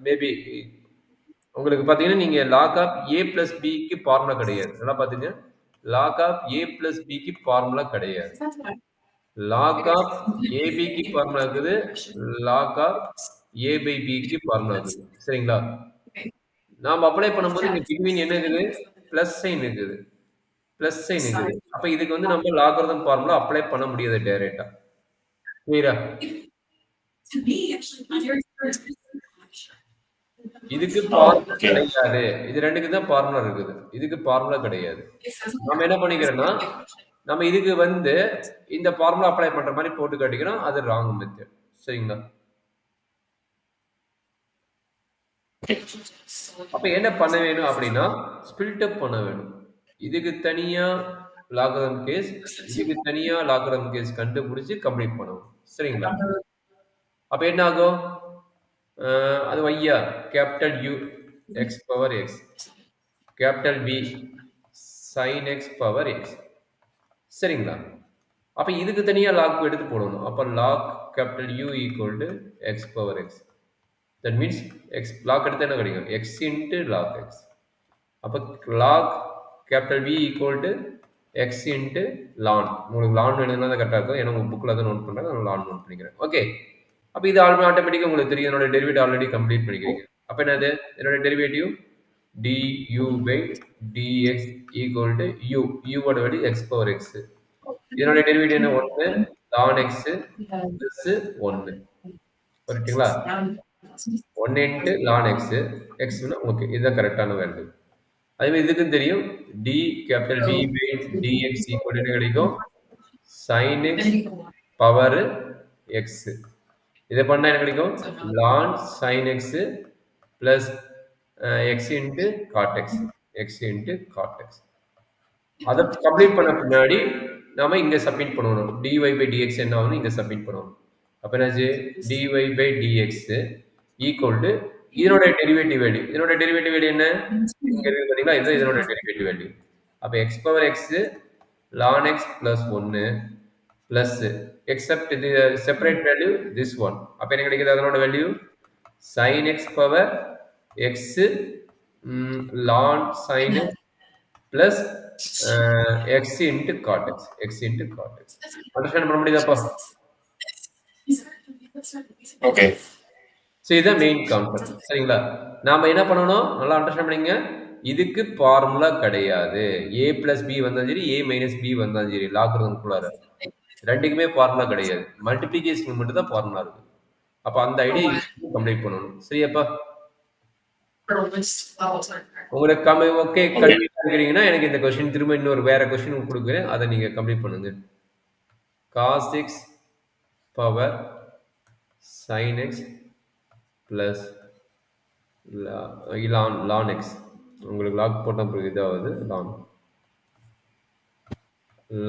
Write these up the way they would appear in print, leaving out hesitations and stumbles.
Maybe உங்களுக்கு பார்த்தீங்கன்னா, நீங்க லாக் ஆஃப் A பிளஸ் பிக்கு ஃபார்முலா கிடையாது. நல்லா பார்த்துங்க. லாக் ஆஃப் A பிளஸ் பிக்கு ஃபார்முலா கிடையாது. லாக் ஆஃப் ஏபிக்கு ஃபார்முலா இருக்குது. லாக் ஆஃப் A பை பிக்கு ஃபார்முலா இருக்குது. சரிங்களா? நாம அப்ளை பண்ணும்போது இங்க பிட்வீன் என்ன இருக்குது? பிளஸ் சைன் இருக்குது. பிளஸ் சைன் இருக்குது. அப்ப இதுக்கு வந்து நம்ம லாகரிதம் ஃபார்முலா அப்ளை பண்ண முடியாது டைரக்ட்டா. கிளியரா? இதுக்கு ஃபார்முலா கிடையாது. இது 2க்கு தான் ஃபார்முலா இருக்குது. இதுக்கு ஃபார்முலா கிடையாது. நாம என்ன பண்ணிக்கிறோம்னா, நம்ம இதுக்கு வந்து இந்த ஃபார்முலா அப்ளை பண்ற மாதிரி போட்டு காட்டிக்கிறோம். அது ராங் மெத்தட். சரிங்களா? அப்ப என்ன பண்ண வேணும் அப்படின்னா, ஸ்பில்ட் அப் பண்ண வேணும். இதுக்கு தனியா லாகரிதம் கேஸ், இதுக்கு தனியா லாகரிதம் கேஸ் கண்டுபிடிச்சு கம்ப்ளீட் பண்ணணும். சரிங்களா? அப்ப என்ன ஆகும்? அது வையா capital U x power x, capital B sin x power x. சரிங்களா? அப்ப இதுக்கு தனியா லாக் எடுத்து போடணும். அப்ப log capital U equal to x power x. That means x log எடுத்தா என்ன கிடைக்கும்? x into log x. அப்ப log capital V equal to x into ln. உங்களுக்கு ln வேணும்னா தான் கரெக்டா இருக்கும். ஏன்னா உங்க புக்ல தான் நோட் பண்றாங்க. நான் ln நோட் பண்ணிக்கிறேன். ஓகே. அப்ப இது ஆட்டோமேட்டிக்கா உங்களுக்கு தெரியும். என்னோட டெரிவேட்டிவ் ஆல்ரெடி கம்ப்ளீட் பண்ணிக்கிறீங்க. அப்ப என்னது? என்னோட derivative du by dx equal to u. u ஓட வேல்யூ x பவர் x. இதனோட டெரிவேட்டிவ் என்ன? 1 ln x plus 1. கரெக்ட்டுங்களா? 1 into ln x. x னா ஓகே. இதுதான் கரெக்டான வேல்யூ. அதே மாதிரி இதுக்கும் தெரியும் d capital D by dx equal to என்ன கிடைக்கும்? sin x power x. இதை பண்ணா என்ன கிடைக்கும்? ln sin x plus x into cot x. x into cot x. அதை கம்ப்ளீட் பண்ண பின்னாடி நாம இங்க சப்மிட் பண்ணணும். dy by dx என்ன ஆகும்? இங்க சப்மிட் பண்ணணும். அப்ப என்னாச்சு? dy by dx equal to இதனோட டெரிவேட்டிவ் வேல்யூ. இதனோட டெரிவேட்டிவ் வேல்யூ என்ன? இங்க இருக்கு பாத்தீங்களா? இது இதனோட டெரிவேட்டிவ் வேல்யூ. அப்ப x power x ln x plus 1 plus except the separate value this one. அப்ப என்ன கிடைக்குது? அதனோட value sin x power x ln sin x plus x into cot x. x into cot x. Understand பண்ண முடியுதாப்பா? Okay. So இதுதான் main concept. சரிங்களா? நாம என்ன பண்ணணும்? நல்லா அண்டர்ஸ்டாண்ட் பண்ணீங்க. இதுக்கு ஃபார்முலா கிடையாது. a plus b வந்தாலும் சரி, a minus b வந்தாலும் சரி, லாகரிதம்குள்ளார ரெண்டுக்குமே ஃபார்முலா கிடையாது. மல்டிப்ளிகேஷனுக்கு மட்டும் தான் ஃபார்முலா இருக்கு. அப்ப அந்த ஐடியா கம்ப்ளீட் பண்ணணும். சரியாப்பா? உங்களுக்கு ஓகே கம்ப்ளீட் பண்ணிக்கிறீங்கன்னா எனக்கு இந்த क्वेश्चन திரும்ப இன்னொரு வேற क्वेश्चन கொடுக்கிறேன். அதை நீங்க கம்ப்ளீட் பண்ணுங்க. cos x power sin x plus ln x. உங்களுக்கு லாக் போட்டா இதாவது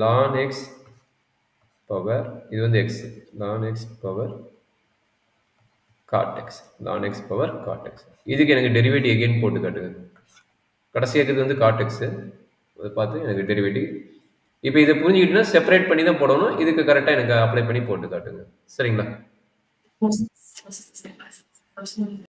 ln x பவர் இது வந்து x ln x power cot x ln x power cot x. இதுக்கு எனக்கு டெரிவேட்டிவ் அகைன் போட்டு காட்டுங்க. கடைசியா இருக்குது வந்து cot x. அதை பார்த்து எனக்கு டெரிவேட்டிவ். இப்போ இதை புரிஞ்சுக்கிட்டீங்கன்னா செப்பரேட் பண்ணி தான் போடணும். இதுக்கு கரெக்டா எனக்கு அப்ளை பண்ணி போட்டு காட்டுங்க. சரிங்களா?